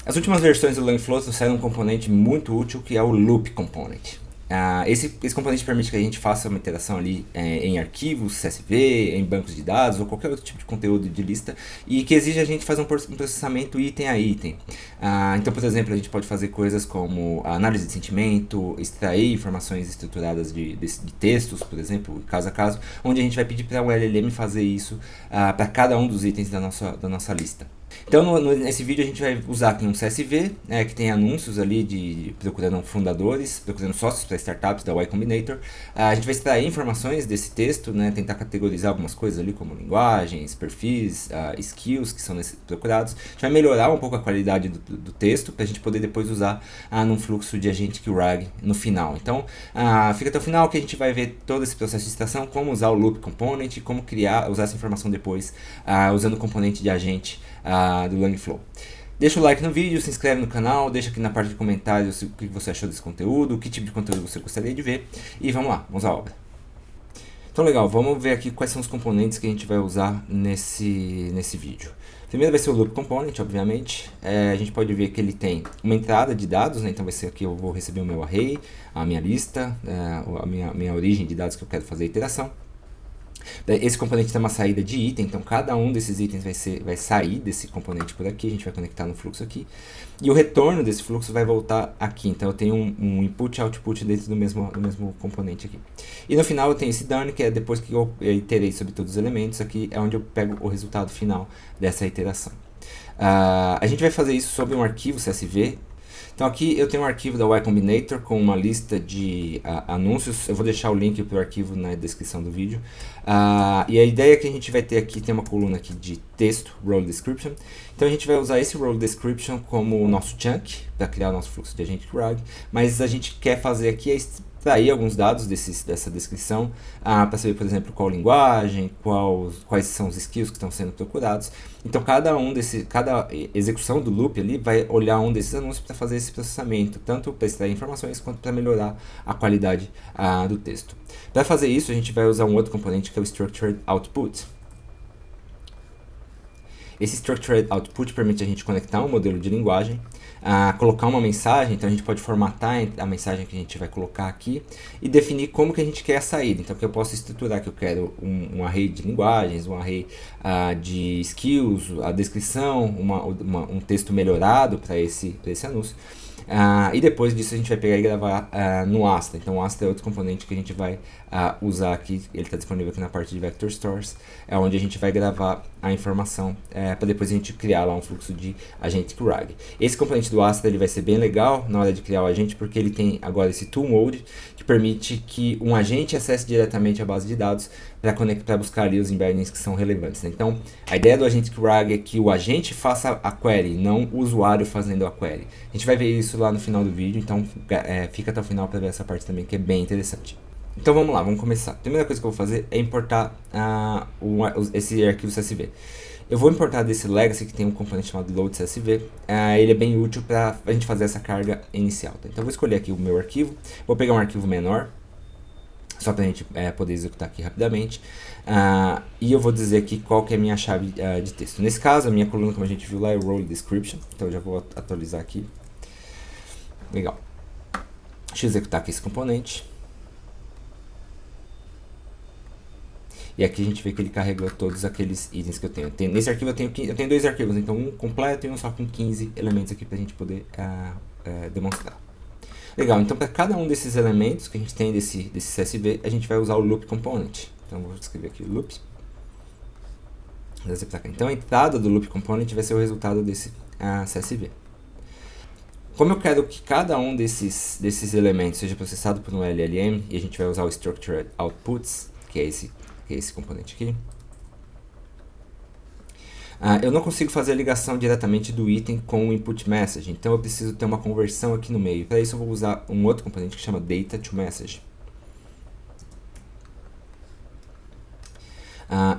As últimas versões do Langflow trouxeram um componente muito útil que é o Loop Component. Esse componente permite que a gente faça uma interação ali em arquivos, CSV, em bancos de dados ou qualquer outro tipo de conteúdo de lista e que exige a gente fazer um processamento item a item. Então, por exemplo, a gente pode fazer coisas como análise de sentimento, extrair informações estruturadas de textos, por exemplo, caso a caso, onde a gente vai pedir para o LLM fazer isso para cada um dos itens da nossa lista. Então, nesse vídeo a gente vai usar aqui um CSV, que tem anúncios ali procurando fundadores, procurando sócios para startups da Y Combinator. A gente vai extrair informações desse texto, tentar categorizar algumas coisas ali, como linguagens, perfis, skills que são procurados. A gente vai melhorar um pouco a qualidade do texto para a gente poder depois usar num fluxo de agentic RAG no final. Então, fica até o final que a gente vai ver todo esse processo de extração, como usar o Loop Component, como usar essa informação depois usando o componente de agente do Langflow. Deixa o like no vídeo, se inscreve no canal, deixa aqui na parte de comentários o que você achou desse conteúdo, que tipo de conteúdo você gostaria de ver e vamos lá, vamos à obra. Então legal, vamos ver aqui quais são os componentes que a gente vai usar nesse vídeo. Primeiro vai ser o Loop Component, obviamente. A gente pode ver que ele tem uma entrada de dados, então vai ser aqui eu vou receber o meu array, a minha lista, a minha origem de dados que eu quero fazer a iteração. Esse componente tem uma saída de item, então cada um desses itens vai sair desse componente por aqui, a gente vai conectar no fluxo aqui. E o retorno desse fluxo vai voltar aqui, então eu tenho um input e output dentro do mesmo componente aqui. E no final eu tenho esse done, que é depois que eu iterei sobre todos os elementos, aqui é onde eu pego o resultado final dessa iteração. A gente vai fazer isso sobre um arquivo CSV. Então aqui eu tenho um arquivo da Y Combinator com uma lista de anúncios. Eu vou deixar o link para o arquivo na descrição do vídeo. E a ideia que a gente vai ter aqui, tem uma coluna aqui de texto, Role Description. Então a gente vai usar esse Role Description como o nosso chunk, para criar o nosso fluxo de agentic RAG. Mas a gente quer fazer aqui extrair alguns dados dessa descrição, para saber, por exemplo, qual linguagem, quais são os skills que estão sendo procurados. Então, cada execução do loop ali vai olhar um desses anúncios para fazer esse processamento, tanto para extrair informações quanto para melhorar a qualidade do texto. Para fazer isso, a gente vai usar um outro componente que é o Structured Output. Esse Structured Output permite a gente conectar um modelo de linguagem, colocar uma mensagem, então a gente pode formatar a mensagem que a gente vai colocar aqui e definir como que a gente quer a saída. Então que eu posso estruturar que eu quero um array de linguagens, um array de skills, a descrição, um texto melhorado para esse anúncio. E depois disso a gente vai pegar e gravar no Astra. Então o Astra é outro componente que a gente vai usar aqui, ele está disponível aqui na parte de Vector Stores, onde a gente vai gravar a informação para depois a gente criar lá um fluxo de agentic RAG. Esse componente do Astra ele vai ser bem legal na hora de criar o agente, porque ele tem agora esse tool mode que permite que um agente acesse diretamente a base de dados para buscar ali os embeddings que são relevantes. Então a ideia do agentic RAG é que o agente faça a query, não o usuário fazendo a query. A gente vai ver isso lá no final do vídeo, então fica até o final para ver essa parte também que é bem interessante. Então vamos lá, vamos começar. A primeira coisa que eu vou fazer é importar esse arquivo CSV. Eu vou importar desse legacy que tem um componente chamado load CSV. Ele é bem útil para a gente fazer essa carga inicial. Então eu vou escolher aqui o meu arquivo, vou pegar um arquivo menor, só para a gente poder executar aqui rapidamente. E eu vou dizer aqui qual que é a minha chave de texto. Nesse caso, a minha coluna, como a gente viu lá, é Role Description. Então eu já vou atualizar aqui. Legal. Deixa eu executar aqui esse componente. E aqui a gente vê que ele carregou todos aqueles itens que eu tenho. Nesse arquivo eu tenho dois arquivos, então um completo e um só com 15 elementos aqui para a gente poder demonstrar. Legal, então para cada um desses elementos que a gente tem desse CSV, a gente vai usar o Loop Component. Então eu vou escrever aqui Loop. Então a entrada do Loop Component vai ser o resultado desse CSV. Como eu quero que cada um desses elementos seja processado por um LLM, e a gente vai usar o Structured Outputs, que é esse componente aqui, eu não consigo fazer a ligação diretamente do item com o input message, então eu preciso ter uma conversão aqui no meio. Para isso eu vou usar um outro componente que chama data to message.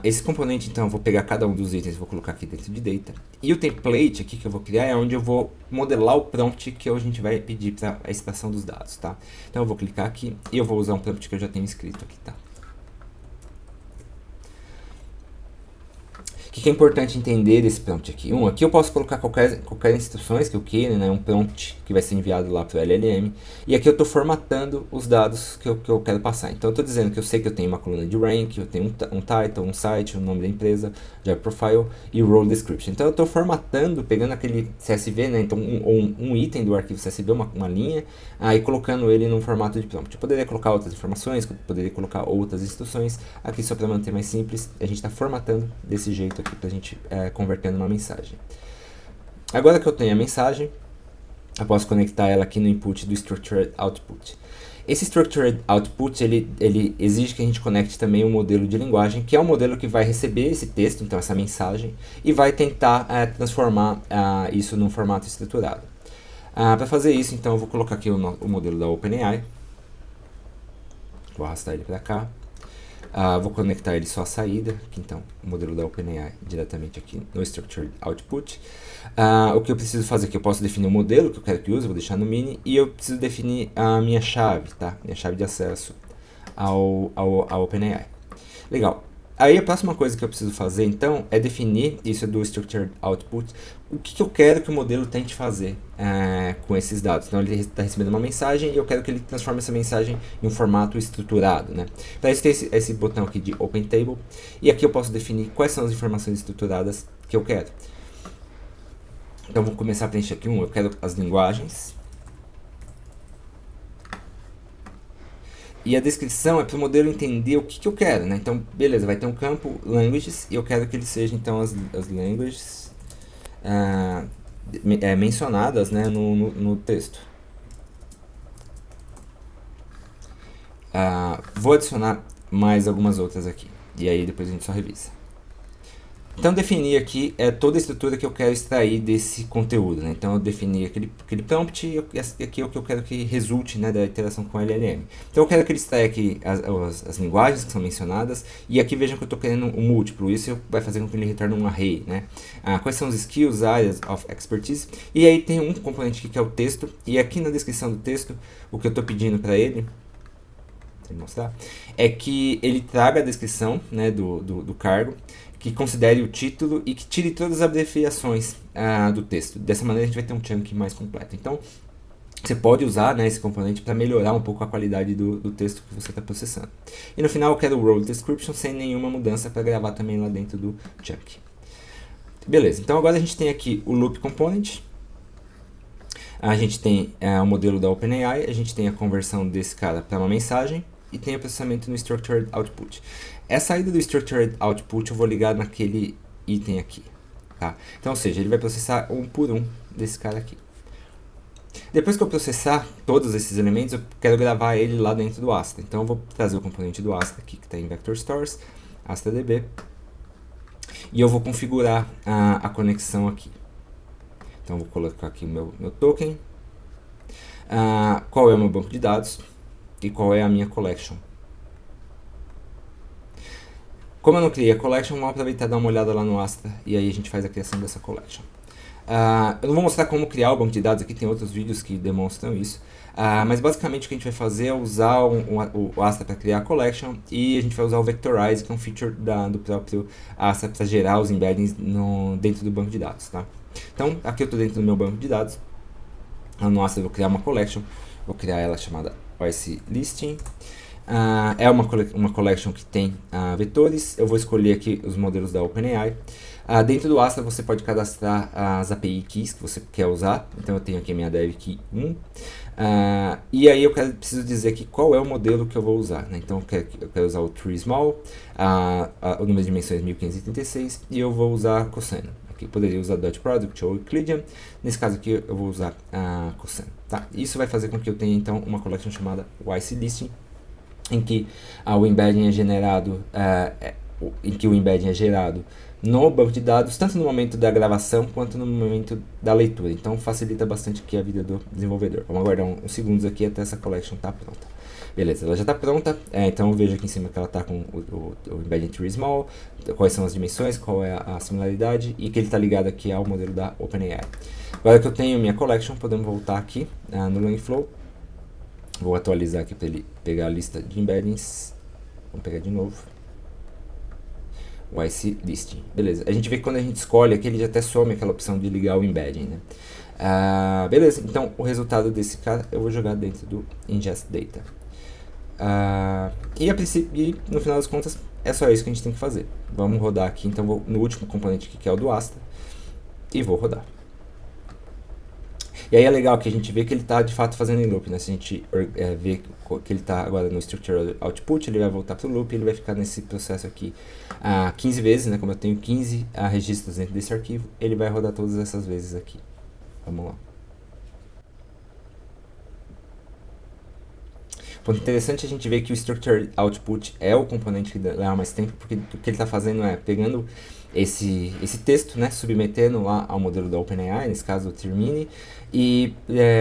Esse componente, então, eu vou pegar cada um dos itens e vou colocar aqui dentro de data. E o template aqui que eu vou criar é onde eu vou modelar o prompt que a gente vai pedir para a extração dos dados, tá? Então eu vou clicar aqui e eu vou usar um prompt que eu já tenho escrito aqui, tá? que é importante entender desse prompt aqui? Aqui eu posso colocar qualquer instruções que eu queira, né? Um prompt que vai ser enviado lá para o LLM. E aqui eu estou formatando os dados que eu quero passar. Então eu estou dizendo que eu sei que eu tenho uma coluna de rank, eu tenho um title, um site, o nome da empresa, job profile e role description. Então eu estou formatando, pegando aquele CSV, né? Então um item do arquivo CSV, uma linha, e colocando ele num formato de prompt. Eu poderia colocar outras informações, eu poderia colocar outras instruções. Aqui só para manter mais simples, a gente está formatando desse jeito aqui para a gente converter numa mensagem. Agora que eu tenho a mensagem, eu posso conectar ela aqui no input do Structured Output. Esse Structured Output, ele exige que a gente conecte também um modelo de linguagem, que é o modelo que vai receber esse texto, então essa mensagem, e vai tentar transformar isso num formato estruturado. Para fazer isso, então, eu vou colocar aqui o modelo da OpenAI. Vou arrastar ele para cá. Vou conectar ele só à saída, aqui, então, o modelo da OpenAI diretamente aqui no Structured Output. O que eu preciso fazer aqui, eu posso definir o modelo que eu quero que use, vou deixar no mini, e eu preciso definir a minha chave, tá? Minha chave de acesso ao OpenAI. Legal. Aí a próxima coisa que eu preciso fazer, então, é definir, isso do Structured Output, o que eu quero que o modelo tente fazer com esses dados. Então, ele está recebendo uma mensagem e eu quero que ele transforme essa mensagem em um formato estruturado, né? Para isso tem esse botão aqui de Open Table, e aqui eu posso definir quais são as informações estruturadas que eu quero. Então, vou começar a preencher aqui eu quero as linguagens. E a descrição é para o modelo entender o que eu quero, né? Então, beleza, vai ter um campo languages e eu quero que ele seja, então, as languages mencionadas, né, no texto. Vou adicionar mais algumas outras aqui, e aí depois a gente só revisa. Então, definir aqui toda a estrutura que eu quero extrair desse conteúdo, né? Então, eu defini aquele prompt e aqui é o que eu quero que resulte, né, da interação com o LLM. Então, eu quero que ele extraia aqui as linguagens que são mencionadas, e aqui vejam que eu estou querendo um múltiplo, isso vai fazer com que ele retorne um array, né? Quais são os skills, areas of expertise, e aí tem um componente aqui que é o texto, e aqui na descrição do texto, o que eu estou pedindo para ele, mostrar, é que ele traga a descrição, né, do cargo, que considere o título e que tire todas as abreviações do texto. Dessa maneira a gente vai ter um chunk mais completo. Então, você pode usar, né, esse componente para melhorar um pouco a qualidade do texto que você está processando. E no final eu quero o role description sem nenhuma mudança para gravar também lá dentro do chunk. Beleza, então agora a gente tem aqui o loop component. A gente tem o modelo da OpenAI, a gente tem a conversão desse cara para uma mensagem e tem o processamento no Structured Output. Essa saída do Structured Output eu vou ligar naquele item aqui, tá? Então, ou seja, ele vai processar um por um desse cara aqui. Depois que eu processar todos esses elementos, eu quero gravar ele lá dentro do Astra. Então, eu vou trazer o componente do Astra aqui, que está em Vector Stores, AstraDB, e eu vou configurar a conexão aqui. Então, eu vou colocar aqui o meu token, qual é o meu banco de dados e qual é a minha collection. Como eu não criei a collection, vamos aproveitar e dar uma olhada lá no Astra e aí a gente faz a criação dessa collection. Eu não vou mostrar como criar o banco de dados aqui, tem outros vídeos que demonstram isso. Mas basicamente o que a gente vai fazer é usar o Astra para criar a collection e a gente vai usar o Vectorize, que é um feature do próprio Astra para gerar os embeddings dentro do banco de dados. Tá? Então aqui eu estou dentro do meu banco de dados. No Astra eu vou criar uma collection, vou criar ela chamada OS Listing. É uma collection que tem vetores. Eu vou escolher aqui os modelos da OpenAI. Dentro do Astra você pode cadastrar as API keys que você quer usar. Então eu tenho aqui a minha dev key 1. E aí eu preciso dizer aqui qual é o modelo que eu vou usar, né? Então eu quero usar o Tree Small, o número de dimensões 1536 e eu vou usar Cosseno. Aqui poderia usar Dot Product ou Euclidean. Nesse caso aqui eu vou usar Cosseno. Tá? Isso vai fazer com que eu tenha então uma collection chamada YC Listing, em que o embedding é gerado, no banco de dados, tanto no momento da gravação quanto no momento da leitura. Então facilita bastante aqui a vida do desenvolvedor. Vamos aguardar uns segundos aqui até essa collection estar pronta. Beleza, ela já está pronta, então eu vejo aqui em cima que ela está com o embedding tree small, quais são as dimensões, qual é a similaridade e que ele está ligado aqui ao modelo da OpenAI. Agora que eu tenho minha collection, podemos voltar aqui no Langflow. Vou atualizar aqui para ele pegar a lista de embeddings. Vamos pegar de novo. o IC Listing. Beleza, a gente vê que quando a gente escolhe aqui, ele já até some aquela opção de ligar o embedding, né? Beleza, então o resultado desse cara eu vou jogar dentro do ingest data. E a princípio, e no final das contas, é só isso que a gente tem que fazer. Vamos rodar aqui, então vou no último componente aqui, que é o do Asta, e vou rodar. E aí é legal que a gente vê que ele está de fato fazendo em loop, né? Se a gente vê que ele está agora no Structural Output, ele vai voltar para o loop, ele vai ficar nesse processo aqui 15 vezes, né? Como eu tenho 15 registros dentro desse arquivo, ele vai rodar todas essas vezes aqui. Vamos lá. Ponto interessante a gente ver que o Structured Output é o componente que leva mais tempo, porque o que ele está fazendo é pegando esse texto, né, submetendo lá ao modelo da OpenAI, nesse caso o Termini, e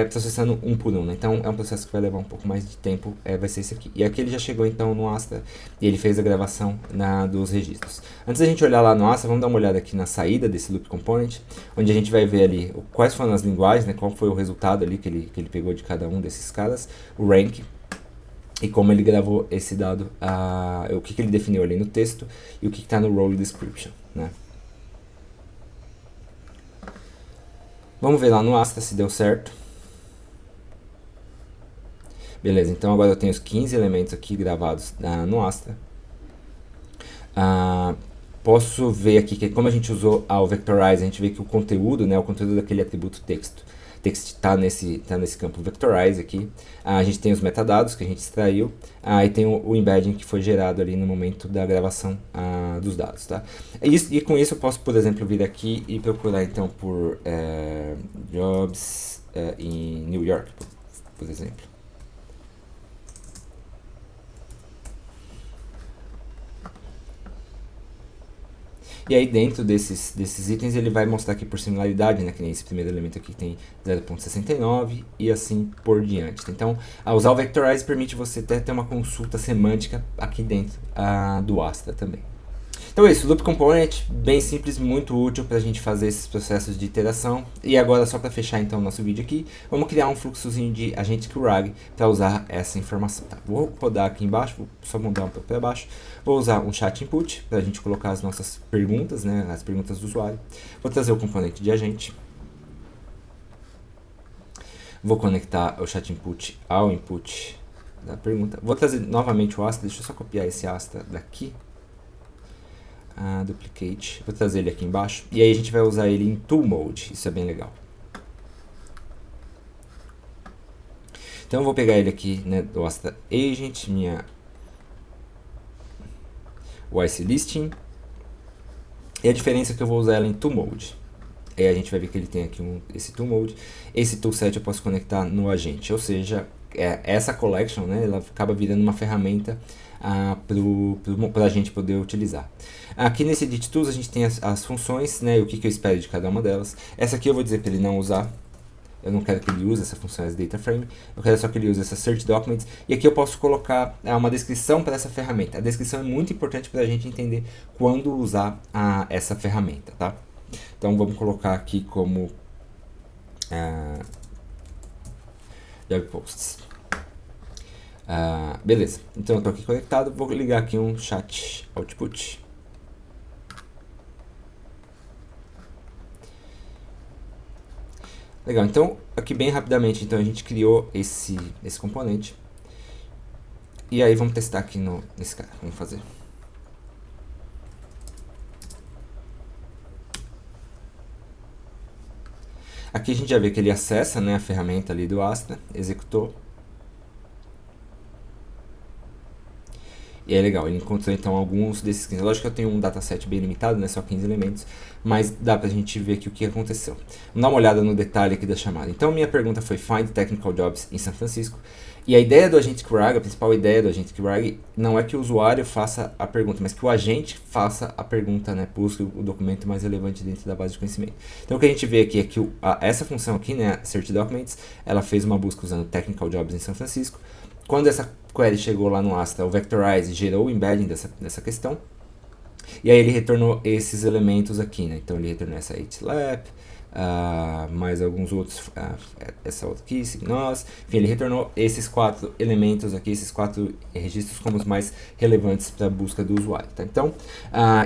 processando um por um, né? Então é um processo que vai levar um pouco mais de tempo, vai ser esse aqui. E aqui ele já chegou então no Asta e ele fez a gravação dos registros. Antes da gente olhar lá no Asta, vamos dar uma olhada aqui na saída desse Loop Component, onde a gente vai ver ali quais foram as linguagens, né, qual foi o resultado ali que ele pegou de cada um desses caras, o rank, e como ele gravou esse dado, o que ele definiu ali no texto e o que está no role description, né? Vamos ver lá no Asta se deu certo. Beleza, então agora eu tenho os 15 elementos aqui gravados no Asta. Posso ver aqui que como a gente usou o Vectorize, a gente vê que o conteúdo, né, o conteúdo daquele atributo text está nesse campo Vectorize aqui. A gente tem os metadados que a gente extraiu, e tem o embedding que foi gerado ali no momento da gravação dos dados, tá? E com isso eu posso, por exemplo, vir aqui e procurar então por jobs em New York, por exemplo. E aí dentro desses itens ele vai mostrar aqui por similaridade, né, que nem esse primeiro elemento aqui tem 0.69 e assim por diante. Então, usar o Vectorize permite você até ter uma consulta semântica aqui dentro do Asta também. Então é isso, Loop Component, bem simples, muito útil para a gente fazer esses processos de iteração. E agora, só para fechar então o nosso vídeo aqui, vamos criar um fluxozinho de Agentic RAG para usar essa informação. Tá? Vou rodar aqui embaixo, vou só mudar um pouco para baixo. Vou usar um chat input para a gente colocar as nossas perguntas, né, as perguntas do usuário. Vou trazer o componente de agente. Vou conectar o chat input ao input da pergunta. Vou trazer novamente o Asta, deixa eu só copiar esse Asta daqui. Duplicate, vou trazer ele aqui embaixo e aí a gente vai usar ele em Tool Mode, isso é bem legal. Então eu vou pegar ele aqui, né, do Asta Agent, o IC Listing, e a diferença é que eu vou usar ela em Tool Mode. Aí a gente vai ver que ele tem aqui esse Tool Mode, esse Toolset eu posso conectar no agente, ou seja, essa collection, né, ela acaba virando uma ferramenta para a gente poder utilizar. Aqui nesse Edit Tools a gente tem as funções, né, e o que eu espero de cada uma delas. Essa aqui eu vou dizer para ele não usar, eu não quero que ele use essa função as data frame, eu quero só que ele use essa search documents, e aqui eu posso colocar uma descrição para essa ferramenta. A descrição é muito importante para a gente entender quando usar essa ferramenta, tá? Então vamos colocar aqui como job posts. Beleza, então eu estou aqui conectado, vou ligar aqui um chat output. Legal, então aqui bem rapidamente então a gente criou esse componente. E aí vamos testar aqui nesse cara, vamos fazer. Aqui a gente já vê que ele acessa, né, a ferramenta ali do Asta, executou. E é legal, ele encontrou então alguns desses 15. Lógico que eu tenho um dataset bem limitado, né, só 15 elementos, mas dá pra gente ver aqui o que aconteceu. Vamos dar uma olhada no detalhe aqui da chamada. Então minha pergunta foi Find Technical Jobs em São Francisco. E a ideia do Agentic RAG, a principal ideia do Agentic RAG, não é que o usuário faça a pergunta, mas que o agente faça a pergunta, né, busque o documento mais relevante dentro da base de conhecimento. Então o que a gente vê aqui é que essa função aqui, né, Search Documents, ela fez uma busca usando Technical Jobs em São Francisco. Quando essa query chegou lá no Asta, o Vectorize gerou o embedding dessa questão. E aí ele retornou esses elementos aqui, né? Então ele retornou essa hrlap, mais alguns outros, essa outra aqui, nós, enfim, ele retornou esses 4 elementos aqui, esses 4 registros como os mais relevantes para a busca do usuário, tá? Então,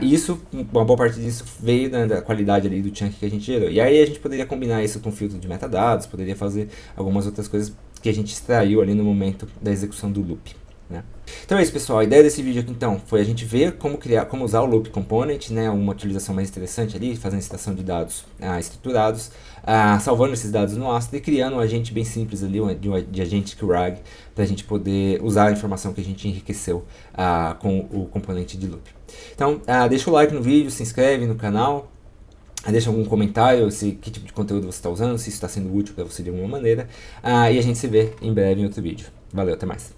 isso, uma boa parte disso veio da qualidade ali do chunk que a gente gerou. E aí a gente poderia combinar isso com filtro de metadados, poderia fazer algumas outras coisas que a gente extraiu ali no momento da execução do loop, né? Então é isso, pessoal. A ideia desse vídeo aqui então foi a gente ver como usar o Loop Component, né, uma utilização mais interessante ali, fazendo citação de dados estruturados, salvando esses dados no Astro e criando um agente bem simples ali, de agente QRAG, para a gente poder usar a informação que a gente enriqueceu com o componente de Loop. Então deixa o like no vídeo, se inscreve no canal, deixa algum comentário, que tipo de conteúdo você está usando, se isso está sendo útil para você de alguma maneira, e a gente se vê em breve em outro vídeo. Valeu, até mais.